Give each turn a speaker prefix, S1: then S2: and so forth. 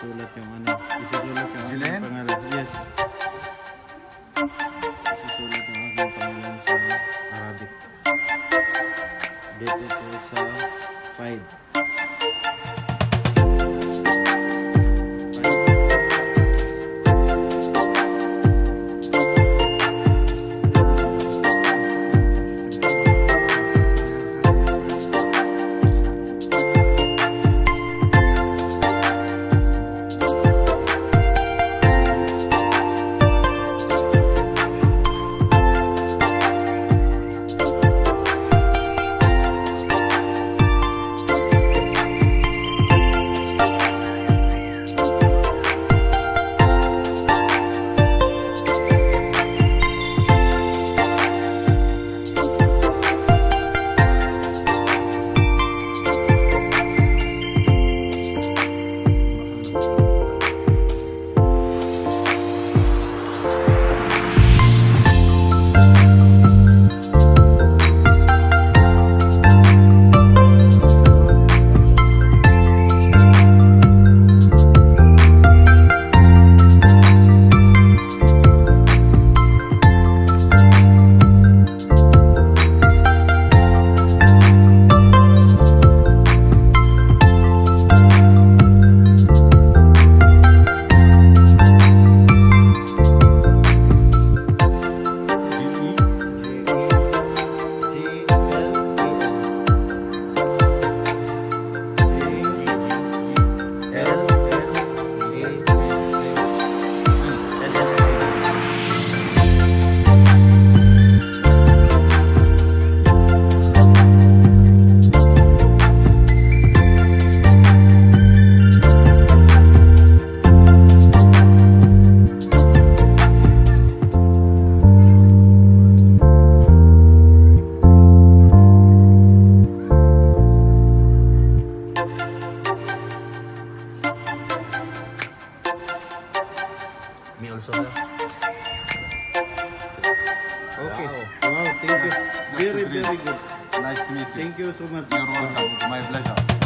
S1: isusulat yung ano. Isusulat yung aking pangalan. Yes. Isusulat yung aking pangalan sa Arabic. Dito po sa 5.
S2: Me also.
S1: Okay. Wow, thank you. Very, very good.
S3: Nice to meet you.
S1: Thank you so much.
S3: You're welcome. My pleasure.